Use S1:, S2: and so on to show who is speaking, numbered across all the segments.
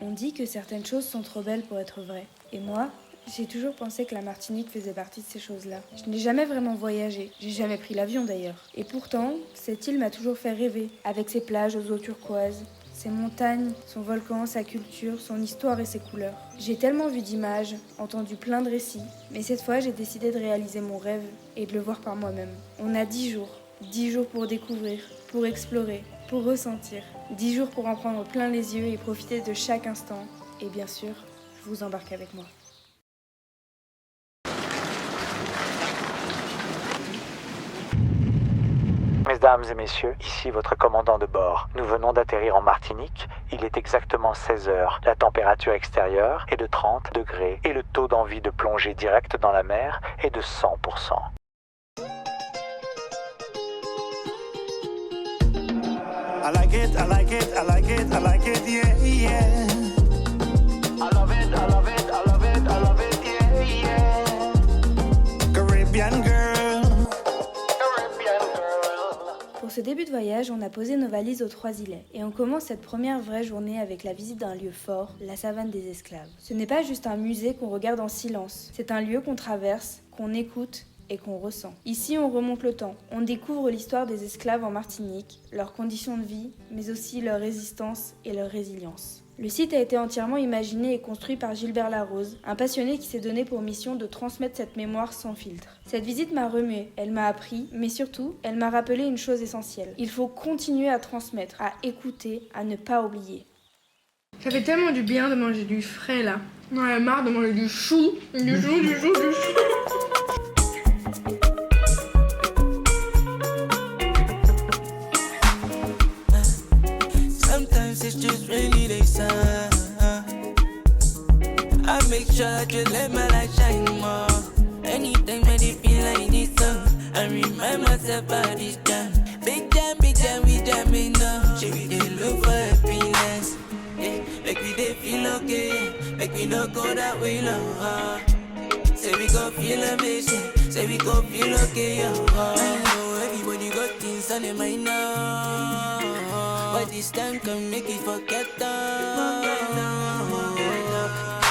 S1: On dit que certaines choses sont trop belles pour être vraies. Et moi, j'ai toujours pensé que la Martinique faisait partie de ces choses-là. Je n'ai jamais vraiment voyagé, j'ai jamais pris l'avion d'ailleurs. Et pourtant, cette île m'a toujours fait rêver, avec ses plages aux eaux turquoises, ses montagnes, son volcan, sa culture, son histoire et ses couleurs. J'ai tellement vu d'images, entendu plein de récits, mais cette fois j'ai décidé de réaliser mon rêve et de le voir par moi-même. On a 10 jours. 10 jours pour découvrir, pour explorer, pour ressentir. 10 jours pour en prendre plein les yeux et profiter de chaque instant. Et bien sûr, je vous embarque avec moi.
S2: Mesdames et messieurs, ici votre commandant de bord. Nous venons d'atterrir en Martinique. Il est exactement 16 heures. La température extérieure est de 30 degrés et le taux d'envie de plonger direct dans la mer est de 100%.
S3: I like it, I like it, I like it, I like it, yeah, yeah. I love it, I love it, I love it, I love it, yeah, yeah. Caribbean girl, Caribbean girl.
S1: Pour ce début de voyage, on a posé nos valises aux 3 îlets et on commence cette première vraie journée avec la visite d'un lieu fort, la savane des esclaves. Ce n'est pas juste un musée qu'on regarde en silence, c'est un lieu qu'on traverse, qu'on écoute et qu'on ressent. Ici, on remonte le temps, on découvre l'histoire des esclaves en Martinique, leurs conditions de vie, mais aussi leur résistance et leur résilience. Le site a été entièrement imaginé et construit par Gilbert Larose, un passionné qui s'est donné pour mission de transmettre cette mémoire sans filtre. Cette visite m'a remué, elle m'a appris, mais surtout, elle m'a rappelé une chose essentielle. Il faut continuer à transmettre, à écouter, à ne pas oublier.
S4: Ça fait tellement du bien de manger du frais là. J'en ai marre de manger du chou, du chou, du chou, du chou.
S5: It's just really they sun. I make sure I just let my light shine more. Anything made it feel like this song. I remind myself about this time. Big jam, we jamming now. Should we dey look for happiness? Yeah, make we dey feel okay. Make we not go that way long. Say we gon' feel amazing. Say we gon' feel okay. Everybody got things on their mind now. But this time can make it forget them.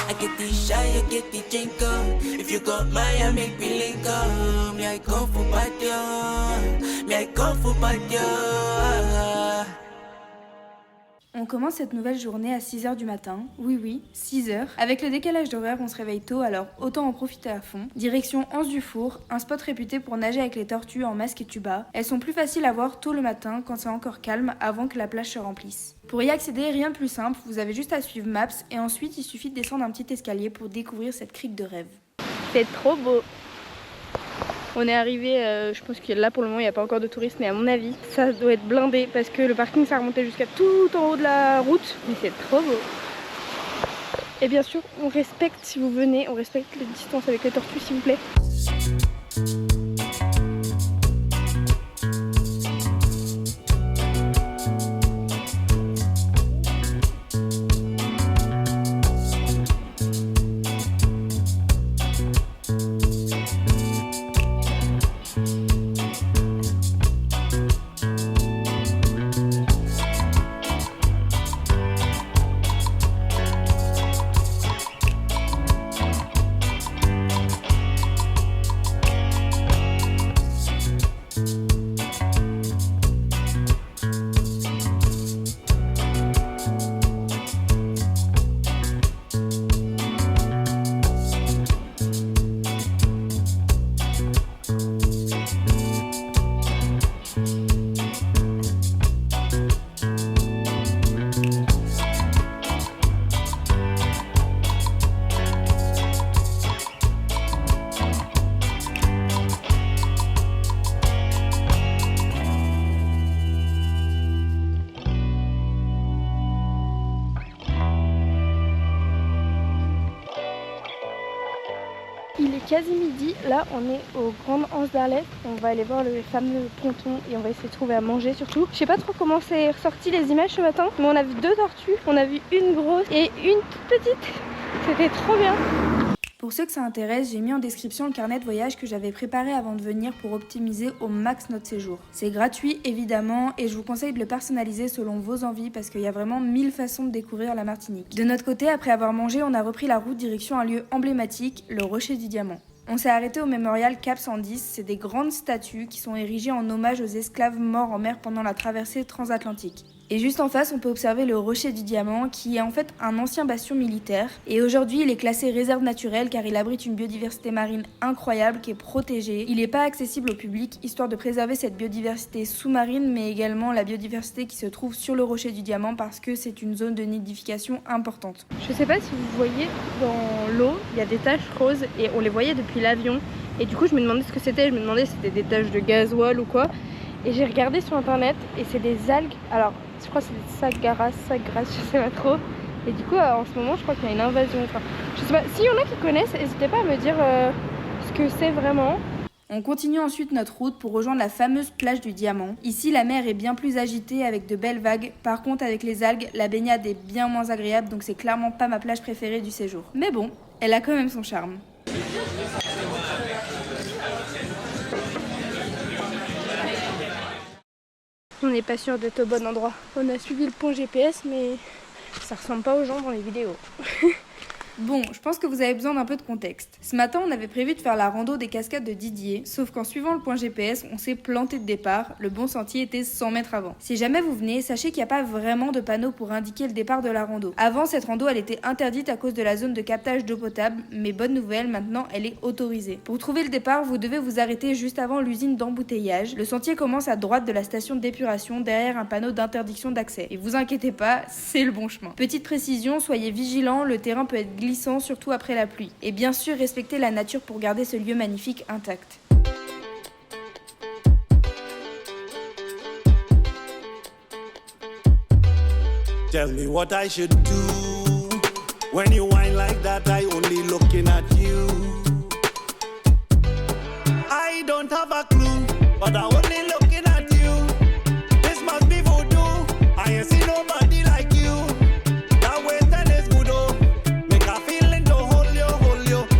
S5: I get the shy, you get the drink up. If you got mine, I make me link up. Me I come for party, me I come for party.
S1: On commence cette nouvelle journée à 6h du matin. Oui, 6h. Avec le décalage d'horaire, on se réveille tôt, alors autant en profiter à fond. Direction Anse du Four, un spot réputé pour nager avec les tortues en masque et tuba. Elles sont plus faciles à voir tôt le matin, quand c'est encore calme, avant que la plage se remplisse. Pour y accéder, rien de plus simple, vous avez juste à suivre Maps, et ensuite il suffit de descendre un petit escalier pour découvrir cette crique de rêve.
S4: C'est trop beau. On est arrivé, je pense que là pour le moment il n'y a pas encore de touristes, mais à mon avis ça doit être blindé parce que le parking ça remontait jusqu'à tout en haut de la route. Mais c'est trop beau. Et bien sûr on respecte, si vous venez, on respecte les distances avec les tortues s'il vous plaît. Il est quasi midi, là on est aux Grandes Anses d'Arlette, on va aller voir le fameux ponton et on va essayer de trouver à manger surtout. Je sais pas trop comment c'est ressorti les images ce matin, mais on a vu 2 tortues, on a vu une grosse et une toute petite, c'était trop bien.
S1: Pour ceux que ça intéresse, j'ai mis en description le carnet de voyage que j'avais préparé avant de venir pour optimiser au max notre séjour. C'est gratuit évidemment et je vous conseille de le personnaliser selon vos envies parce qu'il y a vraiment 1000 façons de découvrir la Martinique. De notre côté, après avoir mangé, on a repris la route direction un lieu emblématique, le Rocher du Diamant. On s'est arrêté au mémorial Cap 110, c'est des grandes statues qui sont érigées en hommage aux esclaves morts en mer pendant la traversée transatlantique. Et juste en face, on peut observer le Rocher du Diamant, qui est en fait un ancien bastion militaire. Et aujourd'hui, il est classé réserve naturelle car il abrite une biodiversité marine incroyable qui est protégée. Il n'est pas accessible au public, histoire de préserver cette biodiversité sous-marine, mais également la biodiversité qui se trouve sur le Rocher du Diamant parce que c'est une zone de nidification importante.
S4: Je sais pas si vous voyez dans l'eau, il y a des taches roses et on les voyait depuis l'avion. Et du coup, je me demandais ce que c'était. Je me demandais si c'était des taches de gasoil ou quoi. Et j'ai regardé sur internet et c'est des algues. Alors, je crois que c'est des sagras, je sais pas trop. Et du coup, en ce moment, je crois qu'il y a une invasion. Enfin, je sais pas. S'il y en a qui connaissent, n'hésitez pas à me dire ce que c'est vraiment.
S1: On continue ensuite notre route pour rejoindre la fameuse plage du Diamant. Ici, la mer est bien plus agitée avec de belles vagues. Par contre, avec les algues, la baignade est bien moins agréable, donc c'est clairement pas ma plage préférée du séjour. Mais bon, elle a quand même son charme.
S4: On n'est pas sûr d'être au bon endroit. On a suivi le pont GPS, mais ça ressemble pas aux gens dans les vidéos.
S1: Bon, je pense que vous avez besoin d'un peu de contexte. Ce matin, on avait prévu de faire la rando des cascades de Didier, sauf qu'en suivant le point GPS, on s'est planté de départ. Le bon sentier était 100 mètres avant. Si jamais vous venez, sachez qu'il n'y a pas vraiment de panneau pour indiquer le départ de la rando. Avant, cette rando, elle était interdite à cause de la zone de captage d'eau potable, mais bonne nouvelle, maintenant, elle est autorisée. Pour trouver le départ, vous devez vous arrêter juste avant l'usine d'embouteillage. Le sentier commence à droite de la station d'épuration, derrière un panneau d'interdiction d'accès. Et vous inquiétez pas, c'est le bon chemin. Petite précision, soyez vigilants, le terrain peut être glissant, surtout après la pluie. Et bien sûr, respectez la nature pour garder ce lieu magnifique intact.
S3: Tell me what I should do. When you whine like that, I only looking at you. I don't have a clue, but I only looking at you. This must be voodoo. I ain't seen nobody like you. That way that is good, oh. Make a feeling to hold you.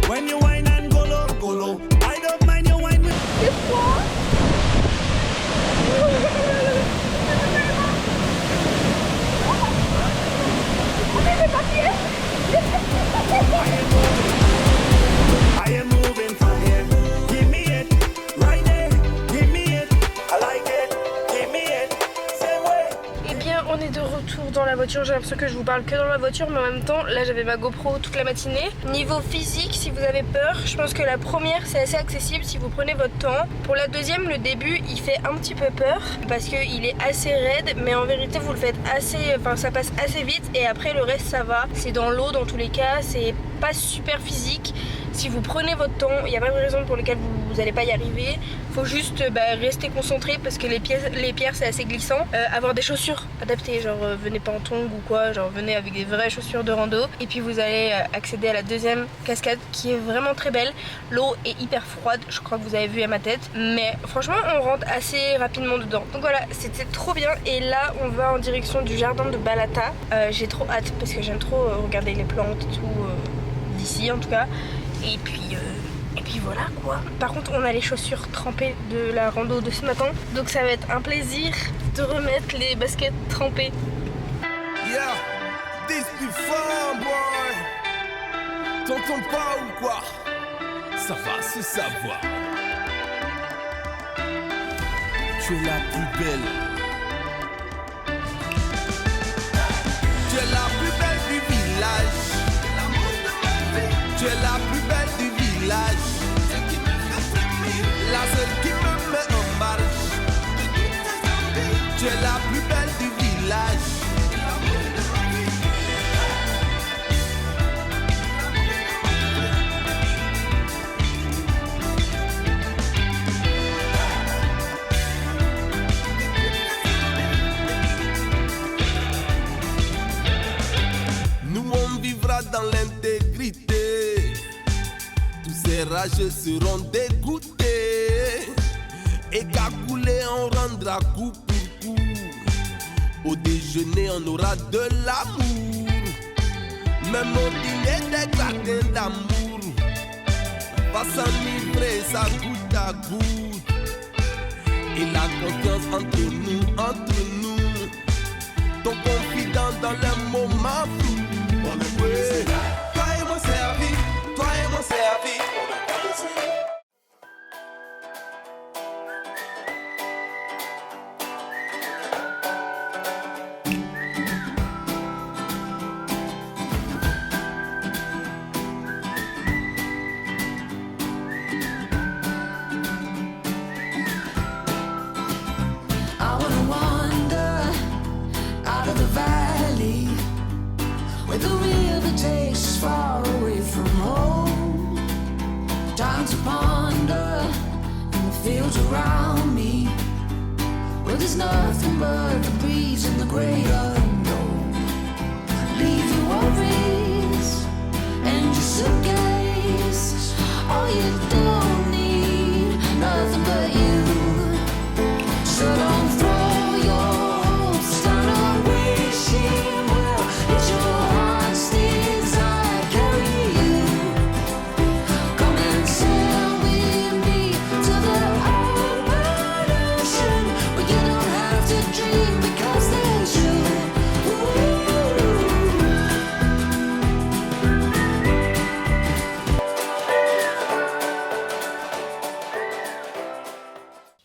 S3: When you whine and go low. I don't mind you whine with. I am moving from here. Give me it, right there. Give me it. I like it. Give me it. Same way.
S4: Eh bien, on est de retour dans la voiture. J'ai l'impression que je vous parle que dans la voiture, mais en même temps, là j'avais ma GoPro toute la matinée. Niveau physique, si vous avez peur, je pense que la première c'est assez accessible si vous prenez votre temps. Pour la deuxième, le début il fait un petit peu peur parce qu'il est assez raide, mais en vérité vous le faites assez, enfin ça passe assez vite et après le reste ça va. C'est dans l'eau dans tous les cas, c'est pas super physique. Si vous prenez votre temps, il n'y a pas de raison pour laquelle vous n'allez pas y arriver. Faut juste rester concentré parce que les pierres c'est assez glissant. Avoir des chaussures adaptées, genre venez pas en tongs ou quoi, genre venez avec des vraies chaussures de rando. Et puis vous allez accéder à la deuxième cascade qui est vraiment très belle. L'eau est hyper froide, je crois que vous avez vu à ma tête. Mais franchement on rentre assez rapidement dedans. Donc voilà, c'était trop bien. Et là on va en direction du jardin de Balata. J'ai trop hâte parce que j'aime trop regarder les plantes et tout d'ici en tout cas. Et puis voilà quoi. Par contre on a les chaussures trempées de la rando de ce matin. Donc ça va être un plaisir de remettre les baskets trempées.
S6: Yeah, this be fun boy. T'entends pas ou quoi? Ça va se savoir. Tu es la plus belle. Tu es la plus belle du village. Tu es la plus belle du village. La seule qui me met en marche. Tu es la plus belle du village. Nous on vivra dans l'intégrité. Ces rageux seront dégoûtés. Et qu'à couler on rendra coup pour coup. Au déjeuner on aura de l'amour. Même au dîner des gratins d'amour. pas s'enivrer, ça goutte à goutte. Et la confiance entre nous. Ton confident dans les moments flous. On est prêt. Toi et moi servi, toi et moi servi.
S5: I wanna wander out of the valley where the river takes us far away from home. Time to ponder in the fields around me where there's nothing but the breeze and the great unknown. Leave your worries and your suitcase. All you don't need, nothing but you. So don't throw your hopes, start on wishing well. It's your heart's desire, carry you. Come and sail with me to the open ocean, where you don't have to dream because there's you. Ooh.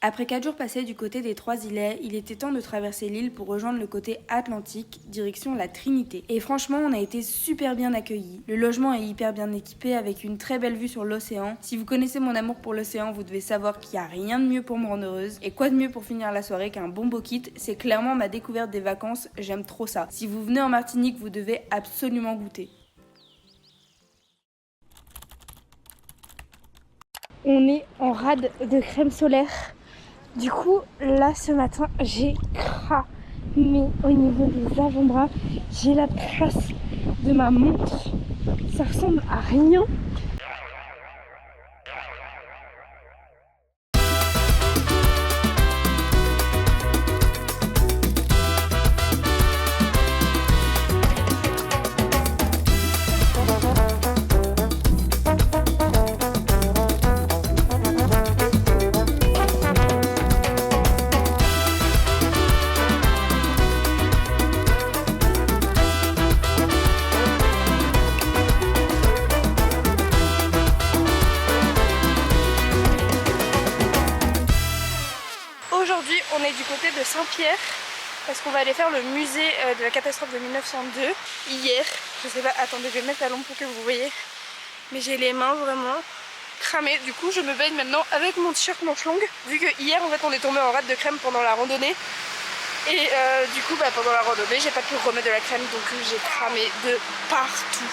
S1: Après 4 jours passés du côté des Trois-Îlets, il était temps de traverser l'île pour rejoindre le côté atlantique, direction la Trinité. Et franchement, on a été super bien accueillis. Le logement est hyper bien équipé avec une très belle vue sur l'océan. Si vous connaissez mon amour pour l'océan, vous devez savoir qu'il n'y a rien de mieux pour me rendre heureuse. Et quoi de mieux pour finir la soirée qu'un bon beau kit? C'est clairement ma découverte des vacances, j'aime trop ça. Si vous venez en Martinique, vous devez absolument goûter.
S4: On est en rade de crème solaire. Du coup, là ce matin, j'ai cramé au niveau des avant-bras. J'ai la trace de ma montre. Ça ressemble à rien. Aujourd'hui, on est du côté de Saint-Pierre parce qu'on va aller faire le musée de la catastrophe de 1902. Hier, je sais pas, attendez, je vais mettre la lampe pour que vous voyez, mais j'ai les mains vraiment cramées. Du coup, je me baigne maintenant avec mon t-shirt manche longue, vu que hier, en fait, on est tombé en rade de crème pendant la randonnée. Et du coup, pendant la randonnée, j'ai pas pu remettre de la crème, donc j'ai cramé de partout.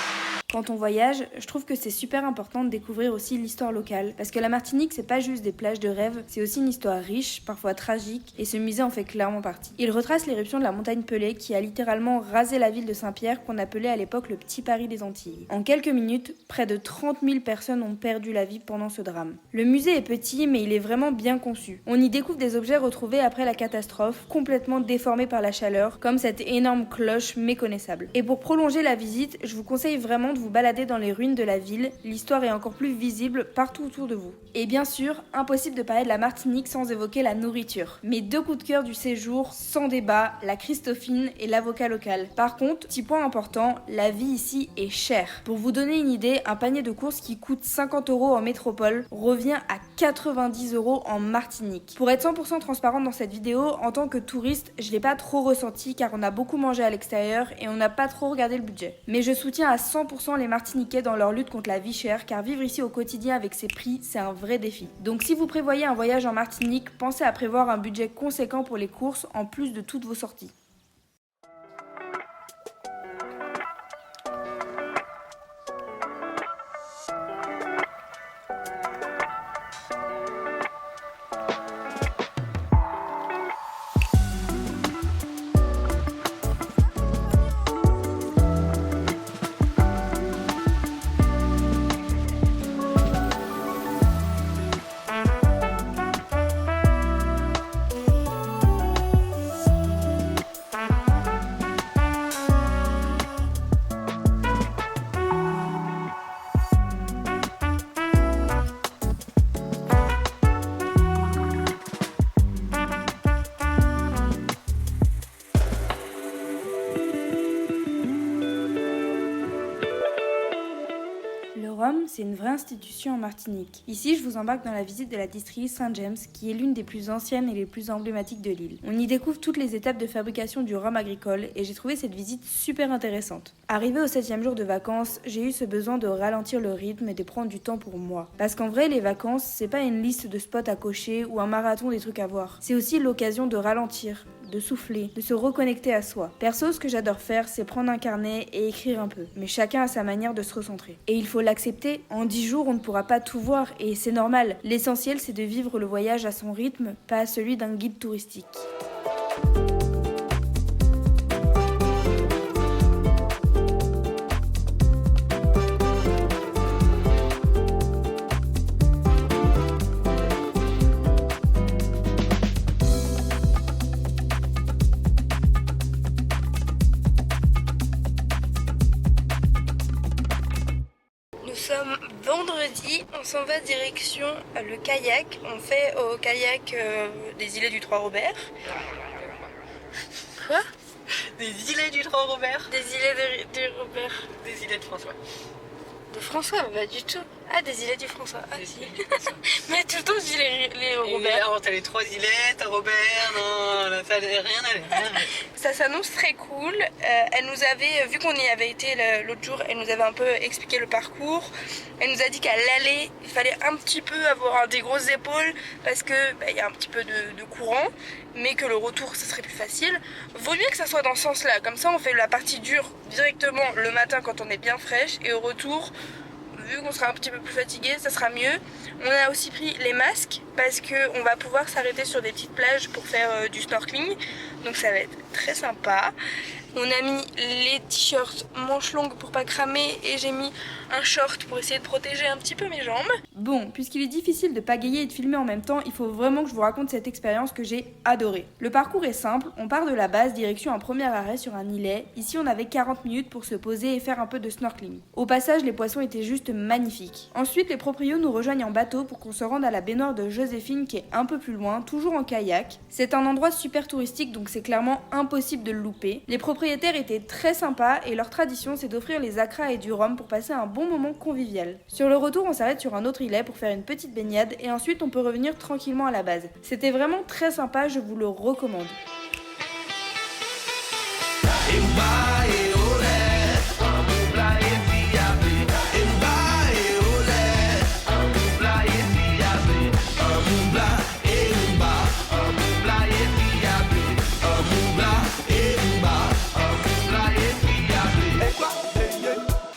S1: Quand on voyage, je trouve que c'est super important de découvrir aussi l'histoire locale. Parce que la Martinique, c'est pas juste des plages de rêve, c'est aussi une histoire riche, parfois tragique, et ce musée en fait clairement partie. Il retrace l'éruption de la montagne Pelée qui a littéralement rasé la ville de Saint-Pierre qu'on appelait à l'époque le Petit Paris des Antilles. En quelques minutes, près de 30 000 personnes ont perdu la vie pendant ce drame. Le musée est petit, mais il est vraiment bien conçu. On y découvre des objets retrouvés après la catastrophe, complètement déformés par la chaleur, comme cette énorme cloche méconnaissable. Et pour prolonger la visite, je vous conseille vraiment de vous balader dans les ruines de la ville, l'histoire est encore plus visible partout autour de vous. Et bien sûr, impossible de parler de la Martinique sans évoquer la nourriture. Mes deux coups de cœur du séjour, sans débat, la Christophine et l'avocat local. Par contre, petit point important, la vie ici est chère. Pour vous donner une idée, un panier de courses qui coûte 50 € en métropole revient à 90 € en Martinique. Pour être 100% transparente dans cette vidéo, en tant que touriste, je l'ai pas trop ressenti car on a beaucoup mangé à l'extérieur et on n'a pas trop regardé le budget. Mais je soutiens à 100% les Martiniquais dans leur lutte contre la vie chère car vivre ici au quotidien avec ces prix, c'est un vrai défi. Donc si vous prévoyez un voyage en Martinique, pensez à prévoir un budget conséquent pour les courses en plus de toutes vos sorties. ROM, c'est une vraie institution en Martinique. Ici, je vous embarque dans la visite de la distillerie Saint-James, qui est l'une des plus anciennes et les plus emblématiques de l'île. On y découvre toutes les étapes de fabrication du rhum agricole et j'ai trouvé cette visite super intéressante. Arrivé au 7e jour de vacances, j'ai eu ce besoin de ralentir le rythme et de prendre du temps pour moi. Parce qu'en vrai, les vacances, c'est pas une liste de spots à cocher ou un marathon des trucs à voir. C'est aussi l'occasion de ralentir, de souffler, de se reconnecter à soi. Perso, ce que j'adore faire, c'est prendre un carnet et écrire un peu. Mais chacun a sa manière de se recentrer. Et il faut l'accepter, en 10 jours, on ne pourra pas tout voir et c'est normal. L'essentiel, c'est de vivre le voyage à son rythme, pas à celui d'un guide touristique.
S4: Nous sommes vendredi, on s'en va direction le kayak. On fait au kayak des îlets du Trois-Robert. Quoi?
S7: Des îlets du Trois-Robert.
S4: Des îlets du Robert.
S7: Des îlets de François.
S4: De François? Pas du tout. Ah, des îlets du François. Ah, si. Mais tout le temps, je dis les Robert.
S7: Alors, t'as les 3 îlets, t'as Robert, non, là, ça rien allait.
S4: Ça s'annonce très cool. Elle nous avait, vu qu'on y avait été l'autre jour, elle nous avait un peu expliqué le parcours. Elle nous a dit qu'à l'aller, il fallait un petit peu avoir des grosses épaules parce que y a un petit peu de courant, mais que le retour, ça serait plus facile. Vaut mieux que ça soit dans ce sens-là. Comme ça, on fait la partie dure directement le matin quand on est bien fraîche et au retour, vu qu'on sera un petit peu plus fatigué, ça sera mieux. On a aussi pris les masques parce qu'on va pouvoir s'arrêter sur des petites plages pour faire du snorkeling. Donc ça va être très sympa. On a mis les t-shirts manches longues pour pas cramer et j'ai mis un short pour essayer de protéger un petit peu mes jambes.
S1: Bon, puisqu'il est difficile de pagayer et de filmer en même temps, il faut vraiment que je vous raconte cette expérience que j'ai adorée. Le parcours est simple, on part de la base, direction un premier arrêt sur un îlet. Ici on avait 40 minutes pour se poser et faire un peu de snorkeling. Au passage, les poissons étaient juste magnifiques. Ensuite, les proprios nous rejoignent en bateau pour qu'on se rende à la baignoire de Joséphine qui est un peu plus loin, toujours en kayak. C'est un endroit super touristique donc c'est clairement impossible de le louper. Les propriétaires étaient très sympas et leur tradition c'est d'offrir les acras et du rhum pour passer un bon moment convivial. Sur le retour, on s'arrête sur un autre îlet pour faire une petite baignade et ensuite on peut revenir tranquillement à la base. C'était vraiment très sympa, je vous le recommande.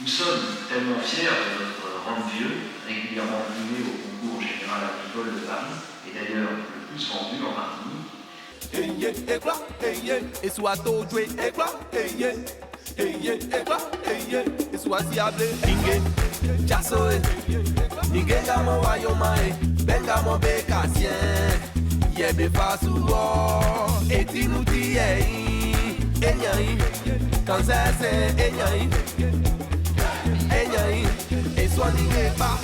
S8: Nous sommes tellement fiers de notre rhum vieux, régulièrement primé au concours général agricole de Paris, et d'ailleurs le plus vendu en Martinique.
S6: Et soit au jouet, et quoi, et quoi, et soit diable, inge, chasoe, inge gamo wayomae, benga mon bécassien, yebe fasuo, et tinuti enyai, quand c'est enyai, et soit n'inge pas.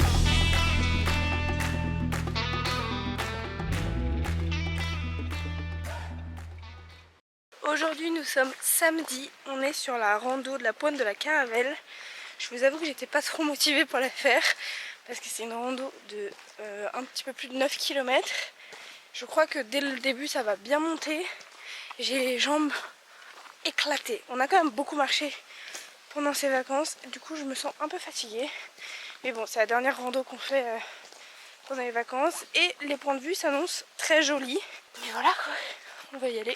S4: Aujourd'hui nous sommes samedi, on est sur la rando de la pointe de la Caravelle. Je vous avoue que j'étais pas trop motivée pour la faire parce que c'est une rando de un petit peu plus de 9 km. Je crois que dès le début ça va bien monter. J'ai les jambes éclatées. On a quand même beaucoup marché pendant ces vacances, du coup je me sens un peu fatiguée. Mais bon, c'est la dernière rando qu'on fait pendant les vacances et les points de vue s'annoncent très jolis. Mais voilà quoi, on va y aller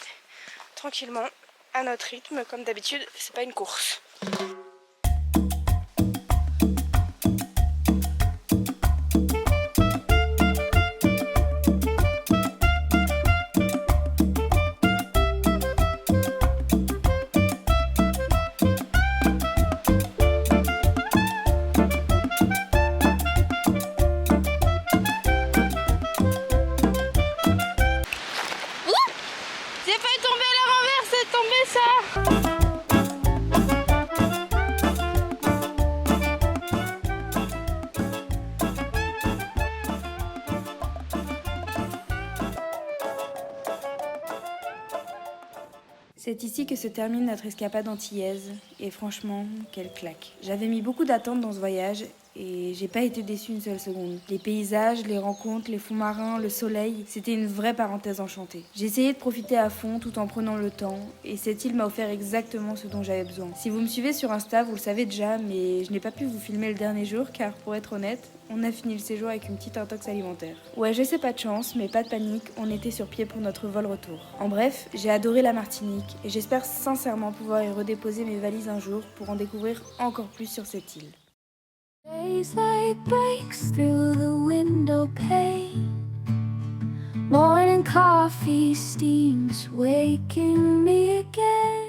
S4: tranquillement, à notre rythme, comme d'habitude, c'est pas une course.
S1: C'est ici que se termine notre escapade antillaise, et franchement, quelle claque. J'avais mis beaucoup d'attentes dans ce voyage, et j'ai pas été déçue une seule seconde. Les paysages, les rencontres, les fonds marins, le soleil, c'était une vraie parenthèse enchantée. J'ai essayé de profiter à fond tout en prenant le temps, et cette île m'a offert exactement ce dont j'avais besoin. Si vous me suivez sur Insta, vous le savez déjà, mais je n'ai pas pu vous filmer le dernier jour car, pour être honnête, on a fini le séjour avec une petite intox alimentaire. Ouais, je sais, pas de chance, mais pas de panique, on était sur pied pour notre vol retour. En bref, j'ai adoré la Martinique et j'espère sincèrement pouvoir y redéposer mes valises un jour pour en découvrir encore plus sur cette île.
S9: Daylight breaks through the window pane. Morning coffee steams waking me again.